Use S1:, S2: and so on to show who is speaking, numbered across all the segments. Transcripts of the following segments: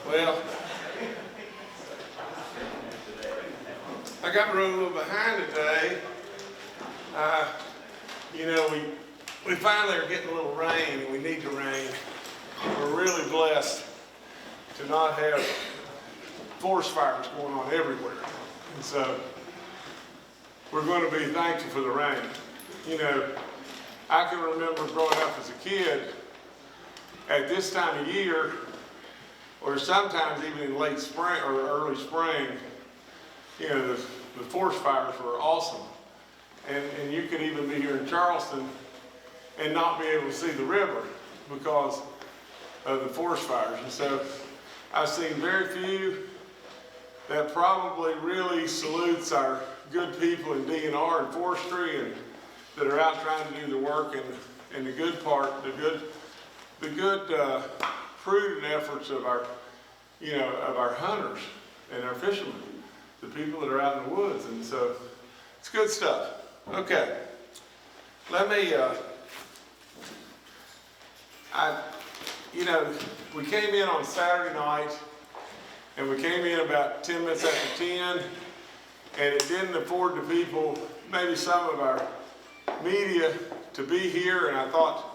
S1: Well, I got run a little behind today. We finally are getting a little rain, and we need the rain. We're really blessed to not have forest fires going on everywhere. And so we're going to be thankful for the rain. You know, I can remember growing up as a kid, at this time of year, or sometimes even in late spring or early spring, you know, the forest fires were awesome. And you could even be here in Charleston and not be able to see the river because of the forest fires. And so I've seen very few. That probably really salutes our good people in DNR and forestry and that are out trying to do the work and the good part, the good prudent efforts of our, of our hunters and our fishermen, the people that are out in the woods. And so it's good stuff. Okay, let me, we came in on Saturday night, and we came in about 10 minutes after 10, and it didn't afford the people, maybe some of our media, to be here, and I thought,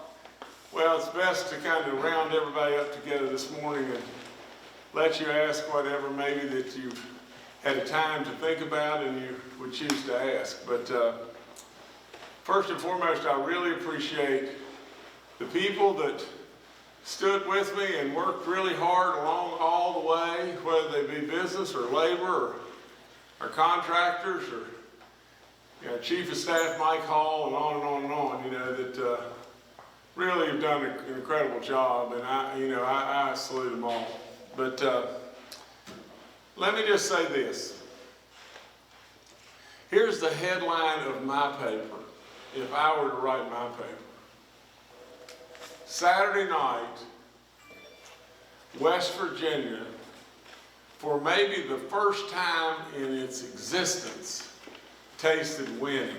S1: well, it's best to kind of round everybody up together this morning and let you ask whatever maybe that you've had a time to think about and you would choose to ask. But first and foremost, I really appreciate the people that stood with me and worked really hard along all the way, whether they be business or labor or contractors or Chief of Staff Mike Hall and on and on and on, that really have done an incredible job, and I salute them all. But let me just say this. Here's the headline of my paper, if I were to write my paper. Saturday night, West Virginia, for maybe the first time in its existence, tasted winning.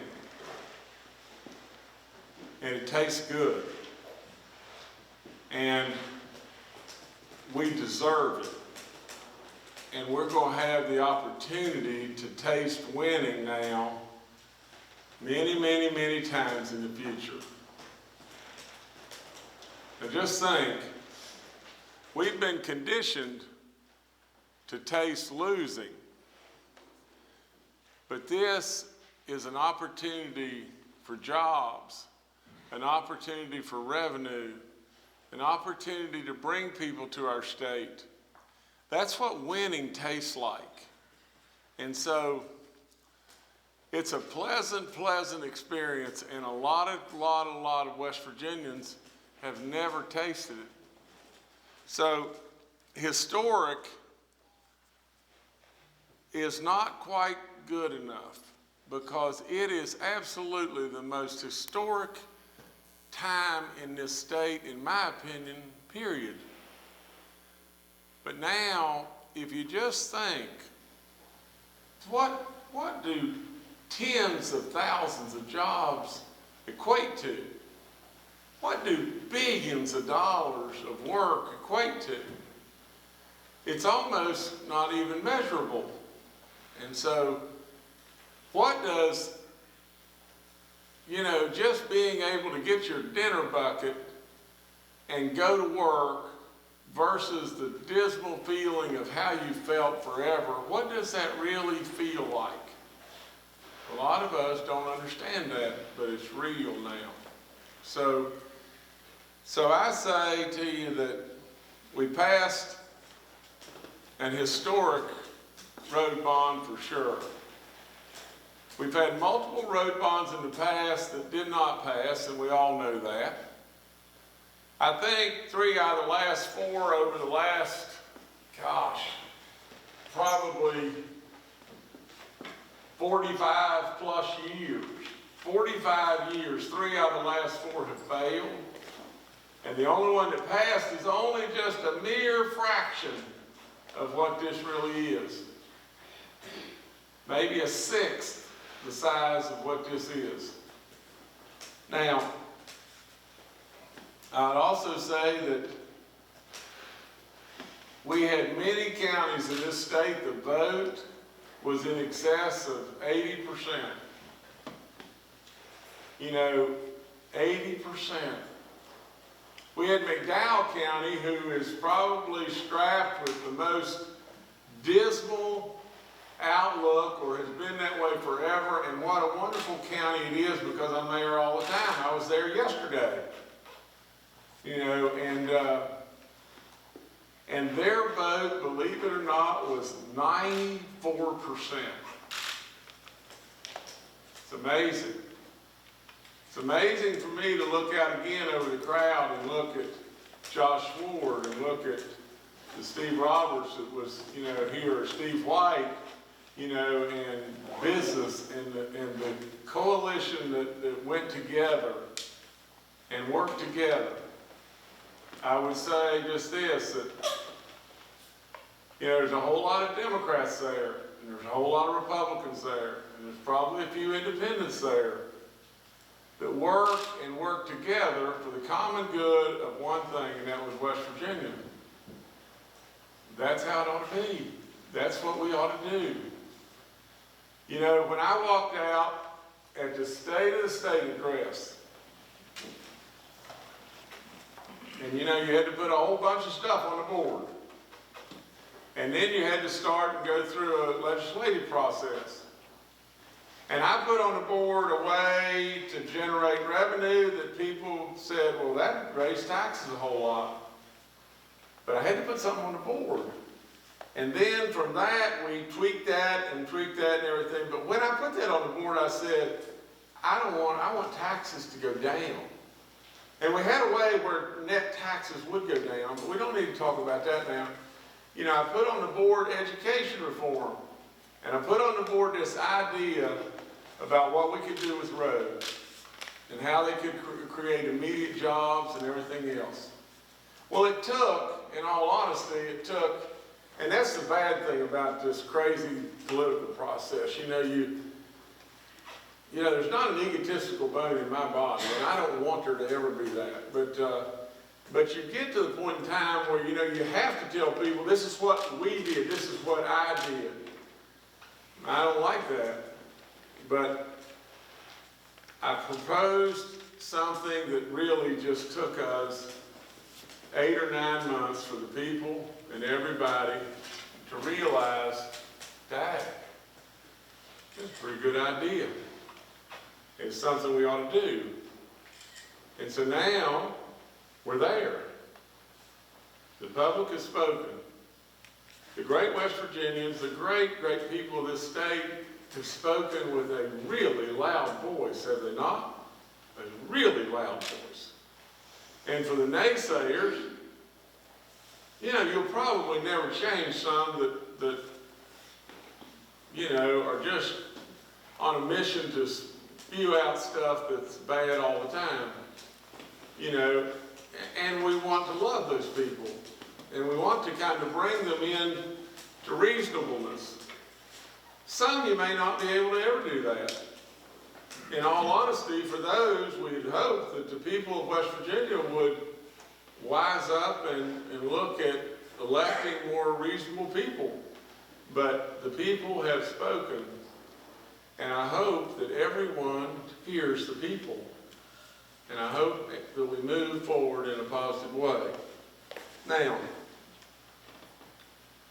S1: And it tastes good. And we deserve it. And we're going to have the opportunity to taste winning now many, many, many times in the future. Now just think, we've been conditioned to taste losing. But this is an opportunity for jobs, an opportunity for revenue, an opportunity to bring people to our state. That's what winning tastes like. And so it's a pleasant experience, and a lot of West Virginians have never tasted it. So historic is not quite good enough because it is absolutely the most historic time in this state, in my opinion, period. But now, if you just think, what do tens of thousands of jobs equate to? What do billions of dollars of work equate to? It's almost not even measurable. And so, what does, just being able to get your dinner bucket and go to work versus the dismal feeling of how you felt forever, what does that really feel like? A lot of us don't understand that, but it's real now. So I say to you that we passed an historic road bond for sure. We've had multiple road bonds in the past that did not pass, and we all know that. I think 3 out of the last 4 over the last, probably 45 plus years. 45 years, 3 out of the last 4 have failed. And the only one that passed is only just a mere fraction of what this really is. Maybe a sixth the size of what this is. Now, I'd also say that We had many counties in this state, the vote was in excess of 80%. You know, 80%. We had McDowell County, who is probably strapped with the most dismal outlook, or has been that way forever, and what a wonderful county it is because I'm there all the time. I was there yesterday. You know, and their vote, believe it or not, was 94%. It's amazing. It's amazing for me to look out again over the crowd and look at Josh Ward and look at the Steve Roberts that was, you know, here, or Steve White, you know, and business and the coalition that went together and worked together. I would say just this, that, you know, there's a whole lot of Democrats there, and there's a whole lot of Republicans there, and there's probably a few independents there that work together for the common good of one thing, and that was West Virginia. That's how it ought to be. That's what we ought to do. You know, when I walked out at the State of the State address, and you know, you had to put a whole bunch of stuff on the board. And then you had to start and go through a legislative process. And I put on the board a way to generate revenue that people said, well, that raised taxes a whole lot. But I had to put something on the board. And then from that, we tweaked that and everything. But when I put that on the board, I said, I want taxes to go down. And we had a way where net taxes would go down, but we don't need to talk about that now. You know, I put on the board education reform, and I put on the board this idea about what we could do with roads, and how they could create immediate jobs and everything else. Well, it took, in all honesty, and that's the bad thing about this crazy political process. You know, there's not an egotistical bone in my body, and I don't want there to ever be that. But you get to the point in time where, you know, you have to tell people, this is what we did, this is what I did. I don't like that. But I proposed something that really just took us 8 or 9 months for the people and everybody to realize that it's a pretty good idea. It's something we ought to do. And so now we're there. The public has spoken. The great West Virginians, the great, great people of this state have spoken with a really loud voice, have they not? A really loud voice. And for the naysayers, you know, you'll probably never change some that you know, are just on a mission to spew out stuff that's bad all the time. You know, and we want to love those people. And we want to kind of bring them in to reasonableness. Some you may not be able to ever do that. In all honesty, for those, we'd hope that the people of West Virginia would wise up and look at electing more reasonable people. But the people have spoken, and I hope that everyone hears the people. And I hope that we move forward in a positive way. Now,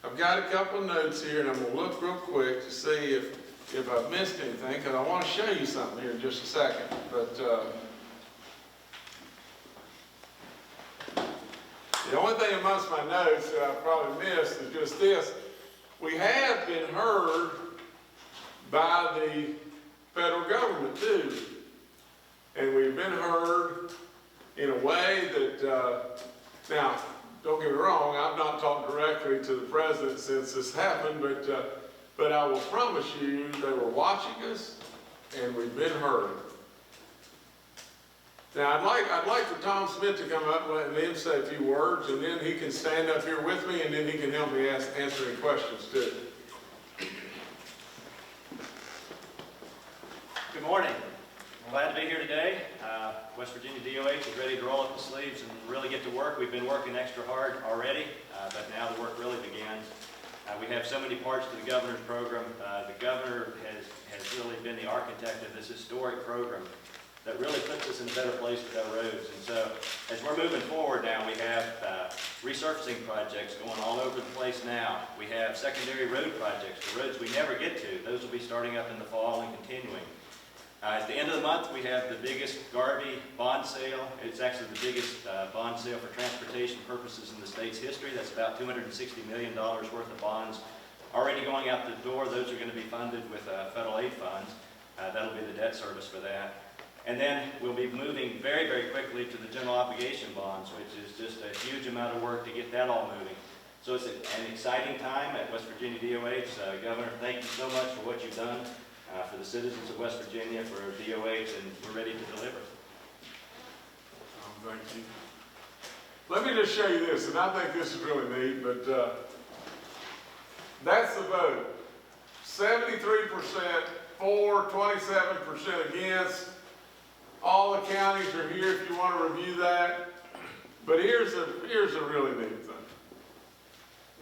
S1: I've got a couple of notes here, and I'm going to look real quick to see if I've missed anything, because I want to show you something here in just a second. But the only thing amongst my notes that I probably missed is just this. We have been heard by the federal government, too. And we've been heard in a way that, now, don't get me wrong, I've not talked directly to the president since this happened, but I will promise you they were watching us, and we've been heard. Now, I'd like for Tom Smith to come up and then say a few words, and then he can stand up here with me, and then he can help me answer any questions, too.
S2: Good morning. glad to be here today. West Virginia DOH is ready to roll up the sleeves and really get to work. We've been working extra hard already, but now the work really begins. We have so many parts to the governor's program. The governor has really been the architect of this historic program that really puts us in a better place with our roads. And so as we're moving forward now, we have resurfacing projects going all over the place now. We have secondary road projects, the roads we never get to. Those will be starting up in the fall and continuing. At the end of the month, we have the biggest Garvey bond sale. It's actually the biggest bond sale for transportation purposes in the state's history. That's about $260 million worth of bonds already going out the door. Those are going to be funded with federal aid funds. That'll be the debt service for that. And then we'll be moving very, very quickly to the general obligation bonds, which is just a huge amount of work to get that all moving. So it's an exciting time at West Virginia DOH. Governor, thank you so much for what you've done for the citizens of West Virginia, for DOH, and we're ready to deliver.
S1: Thank you. Let me just show you this, and I think this is really neat, but that's the vote. 73% for, 27% against. All the counties are here if you want to review that. But here's a really neat thing.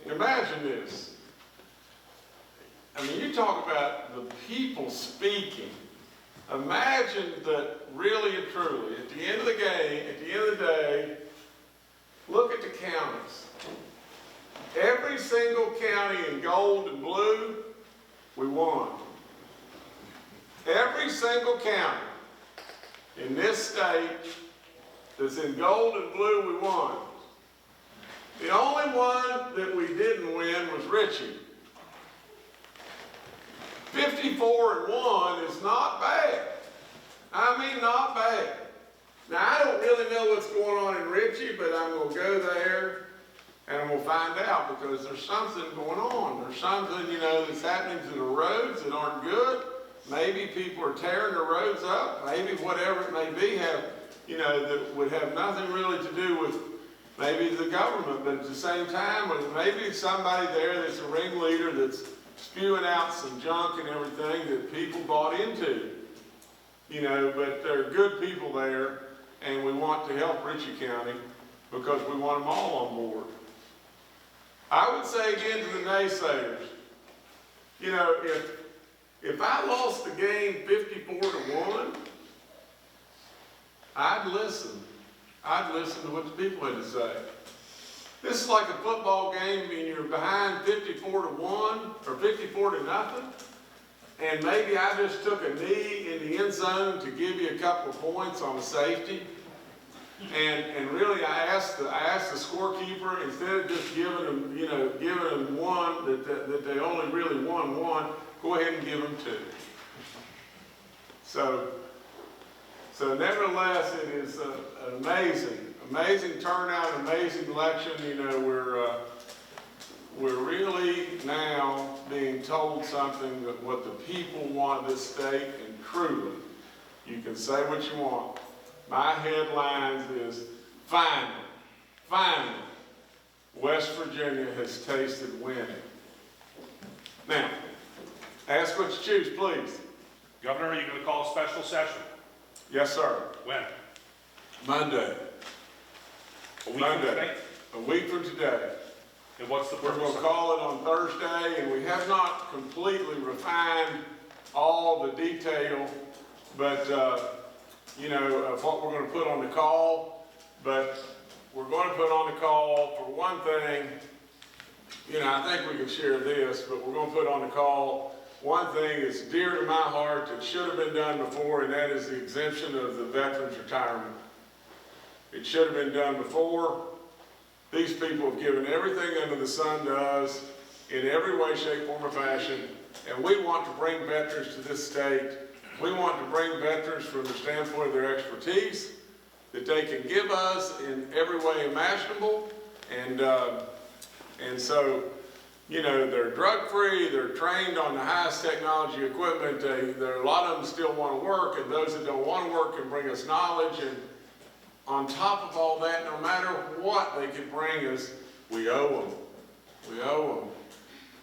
S1: Imagine this. I mean, you talk about the people speaking. Imagine that really and truly, at the end of the game, at the end of the day, look at the counties. Every single county in gold and blue, we won. Every single county in this state that's in gold and blue, we won. The only one that we didn't win was Ritchie. 54-1 is not bad. I mean, not bad. Now, I don't really know what's going on in Ritchie, but I'm going to go there and we'll find out, because there's something going on. There's something, you know, that's happening to the roads that aren't good. Maybe people are tearing the roads up. Maybe whatever it may be that would have nothing really to do with maybe the government, but at the same time, maybe somebody there that's a ringleader that's spewing out some junk and everything that people bought into. But there are good people there, and we want to help Ritchie County because we want them all on board. I would say again to the naysayers, if I lost the game 54-1, I'd listen. I'd listen to what the people had to say. This is like a football game and you're behind 54-1 or 54-0, and maybe I just took a knee in the end zone to give you a couple of points on a safety. And really, I asked the scorekeeper, instead of just giving them one, that they only really won one, go ahead and give them two. So nevertheless, it is an amazing turnout, amazing election. We're really now being told something that what the people want this state, and truly, you can say what you want. My headlines is, finally, West Virginia has tasted winning. Now, ask what you choose, please.
S3: Governor, are you going to call a special session?
S1: Yes, sir.
S3: When?
S1: Monday.
S3: A week from today?
S1: A week from today.
S3: And what's the purpose?
S1: We're going to call it on Thursday, and we have not completely refined all the detail, but of what we're going to put on the call. But we're going to put on the call, for one thing, I think we can share this, but we're going to put on the call one thing that's dear to my heart that should have been done before, and that is the exemption of the veterans' retirement. It should have been done before. These people have given everything under the sun to us in every way, shape, form, or fashion, and we want to bring veterans to this state. We want to bring veterans from the standpoint of their expertise that they can give us in every way imaginable, and so, they're drug-free, they're trained on the highest technology equipment, a lot of them still want to work, and those that don't want to work can bring us knowledge, and on top of all that, no matter what they can bring us, we owe them. We owe them.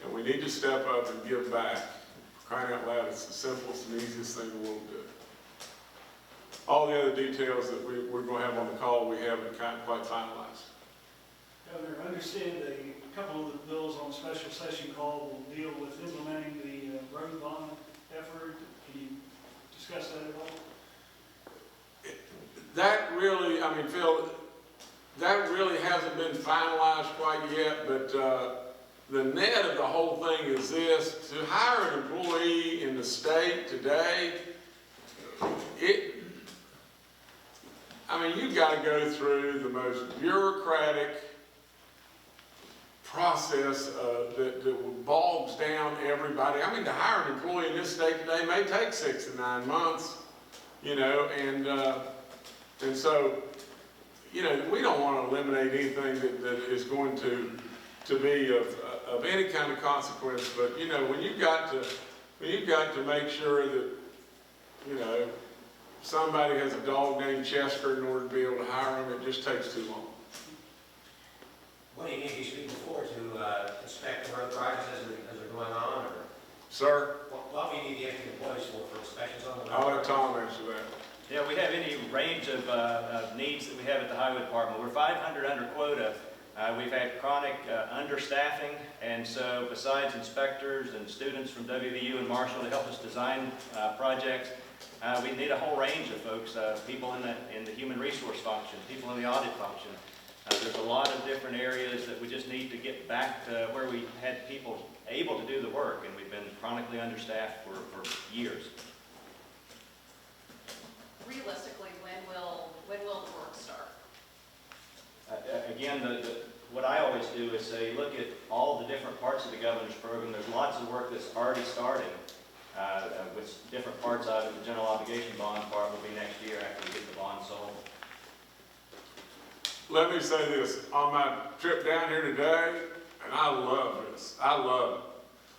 S1: And we need to step up and give back. For crying out loud, it's the simplest and easiest thing the world to do. all the other details that we're going to have on the call, we haven't quite finalized.
S4: Governor, I understand a couple of the bills on the special session call will deal with implementing the road bond effort. Can you discuss that at all?
S1: That really, I mean, Phil, that really hasn't been finalized quite yet, but the net of the whole thing is this: to hire an employee in the state today, I mean, you've got to go through the most bureaucratic process that bogs down everybody. I mean, to hire an employee in this state today may take 6 to 9 months, you know, and so, you know, we don't want to eliminate anything that is going to be of any kind of consequence. But you know, when you've got to make sure that, you know, somebody has a dog named Chester in order to be able to hire them, it just takes too long.
S5: What do you need these people for, to inspect the road projects as they're going on, or
S1: Sir,
S5: what do you need the extra employees for inspections on the road?
S1: I'll let Tom answer that.
S2: Yeah, we have any range of needs that we have at the highway department. We're 500 under quota. We've had chronic understaffing, and so besides inspectors and students from WVU and Marshall to help us design projects, we need a whole range of folks, people in the human resource function, people in the audit function. There's a lot of different areas that we just need to get back to where we had people able to do the work, and we've been chronically understaffed for years.
S6: Realistically, when will the work start?
S2: Again, what I always do is say, look at all the different parts of the governor's program. There's lots of work that's already starting with different parts of it. The general obligation bond part will be next year after we get the bond sold.
S1: Let me say this, on my trip down here today, and I love this, I love it.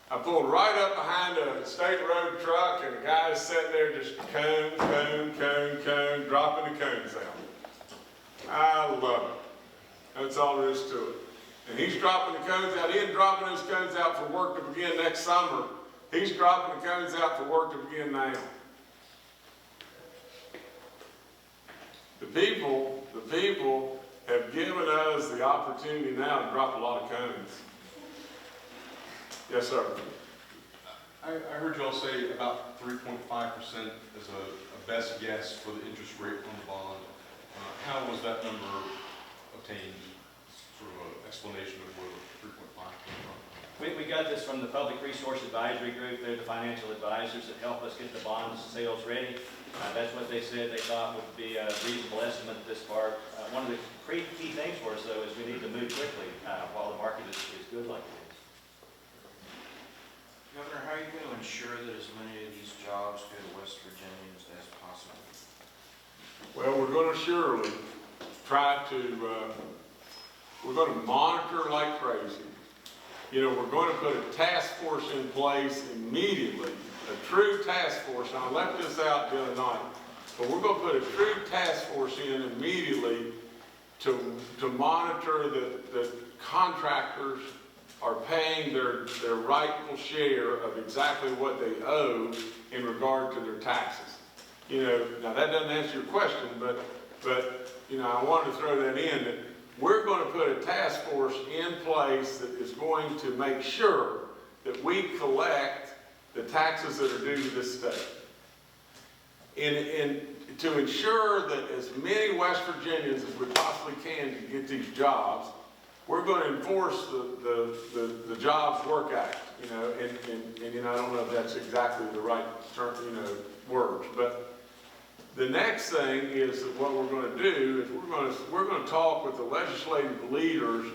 S1: I pulled right up behind a state road truck, and the guy is sitting there just cone, dropping the cones out. I love it. That's all there is to it. And he's dropping the cones out. He isn't dropping those cones out for work to begin next summer. He's dropping the cones out for work to begin now. The people have given us the opportunity now to drop a lot of cones. Yes, sir.
S7: I heard y'all say about 3.5% is a best guess for the interest rate on the bond. How was that number obtained? Sort of an explanation of where the 3.5 came from.
S2: We got this from the Public Resource Advisory Group. They're the financial advisors that help us get the bond sales ready. That's what they said they thought would be a reasonable estimate at this part. One of the key things for us, though, is we need to move quickly while the market is good like it is.
S8: Governor, how are you going to ensure that as many of these jobs go to West Virginians as possible?
S1: Well, we're going to surely try to, we're going to monitor like crazy. You know, we're going to put a task force in place immediately, a true task force. And I left this out the other night, but we're going to put a true task force in immediately to monitor that contractors are paying their rightful share of exactly what they owe in regard to their taxes. You know, now that doesn't answer your question, but you know, I wanted to throw that in, that we're going to put a task force in place that is going to make sure that we collect the taxes that are due to this state. And to ensure that as many West Virginians as we possibly can get these jobs, we're going to enforce the Jobs Work Act, you know, and you know, I don't know if that's exactly the right term, you know, words, but the next thing is that what we're going to do is we're going to talk with the legislative leaders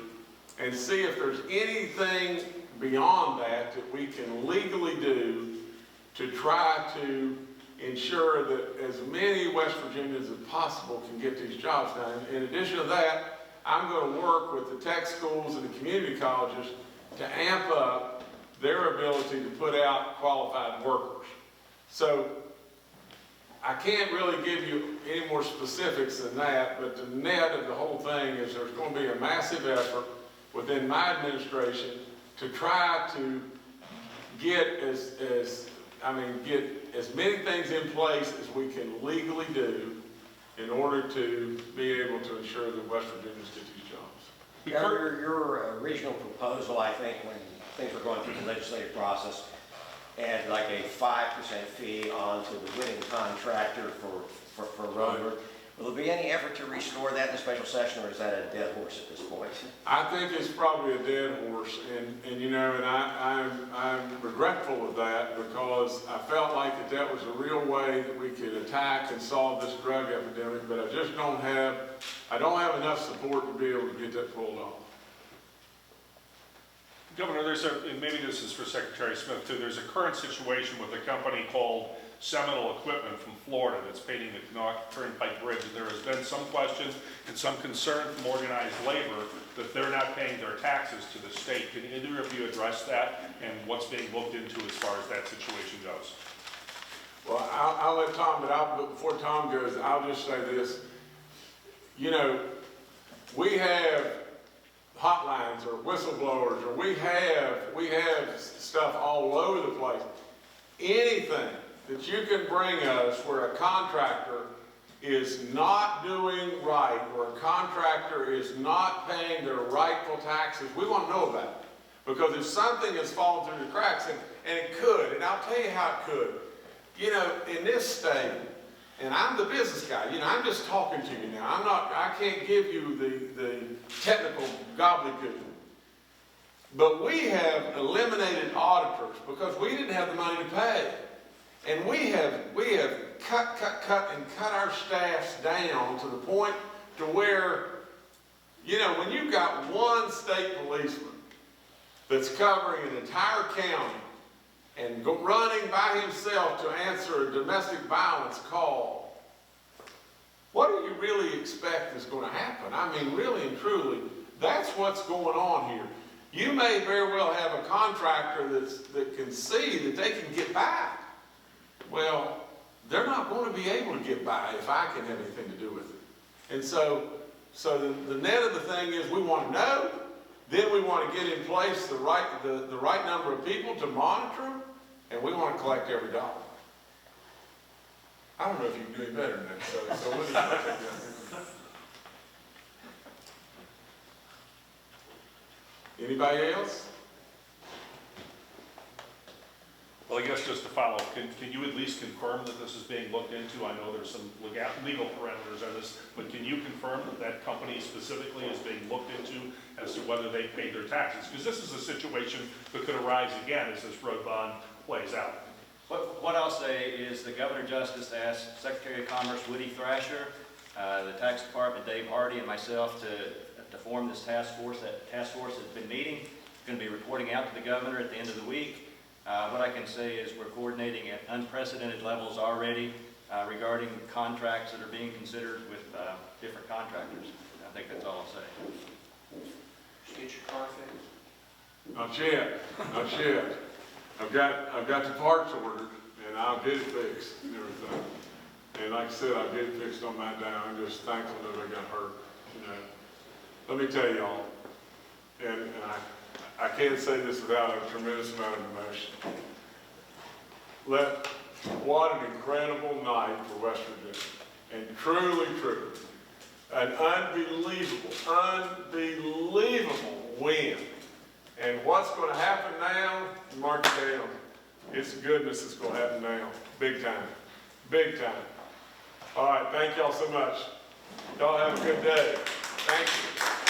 S1: and see if there's anything beyond that we can legally do to try to ensure that as many West Virginians as possible can get these jobs done. In addition to that, I'm going to work with the tech schools and the community colleges to amp up their ability to put out qualified workers. So I can't really give you any more specifics than that, but the net of the whole thing is there's going to be a massive effort within my administration to try to get as many things in place as we can legally do in order to be able to ensure that West Virginians get these jobs.
S5: Governor, your original proposal, I think, when things were going through the legislative process, had like a 5% fee onto the winning contractor for road work. Will there be any effort to restore that in the special session, or is that a dead horse at this point?
S1: I think it's probably a dead horse, and you know, and I'm regretful of that, because I felt like that was a real way that we could attack and solve this drug epidemic, but I just don't have enough support to be able to get that pulled off.
S3: Governor, and maybe this is for Secretary Smith too, there's a current situation with a company called Seminole Equipment from Florida that's painting the Knock Turnpike Bridge. And there has been some question and some concern from organized labor that they're not paying their taxes to the state. Can either of you address that and what's being looked into as far as that situation goes?
S1: Well, I'll let Tom, but before Tom goes, I'll just say this. You know, we have hotlines or whistleblowers, or we have stuff all over the place. Anything that you can bring us where a contractor is not doing right, or a contractor is not paying their rightful taxes, we want to know about it. Because if something has fallen through the cracks, and it could, and I'll tell you how it could. You know, in this state, and I'm the business guy, you know, I'm just talking to you now. I can't give you the technical gobbledygook. But we have eliminated auditors because we didn't have the money to pay. And we have cut our staffs down to the point to where, you know, when you've got one state policeman that's covering an entire county and running by himself to answer a domestic violence call, what do you really expect is going to happen? I mean, really and truly, that's what's going on here. You may very well have a contractor that can see that they can get by. Well, they're not going to be able to get by if I can have anything to do with it. And so the net of the thing is, we want to know, then we want to get in place the right number of people to monitor them, and we want to collect every dollar. I don't know if you can do any better than that, so what do you think? Anybody else?
S3: Well, I guess just to follow, can you at least confirm that this is being looked into? I know there's some legal parameters on this, but can you confirm that that company specifically is being looked into as to whether they paid their taxes? Because this is a situation that could arise again as this road bond plays out.
S2: What I'll say is the Governor Justice asked Secretary of Commerce Woody Thrasher, the Tax Department Dave Hardy, and myself to form this task force. That task force has been meeting. It's going to be reporting out to the governor at the end of the week. What I can say is we're coordinating at unprecedented levels already regarding contracts that are being considered with different contractors. I think that's all I'll say.
S8: Did you get your car fixed?
S1: Not yet, not yet. I've got the parts ordered, and I'll get it fixed and everything. And like I said, I'll get it fixed on my dime. I'm just thankful that I got hurt. You know, let me tell y'all, and I can't say this without a tremendous amount of emotion. What an incredible night for West Virginia, and truly true. An unbelievable win. And what's going to happen now, mark it down, it's goodness that's going to happen now. Big time. Big time. All right, thank y'all so much. Y'all have a good day. Thank you.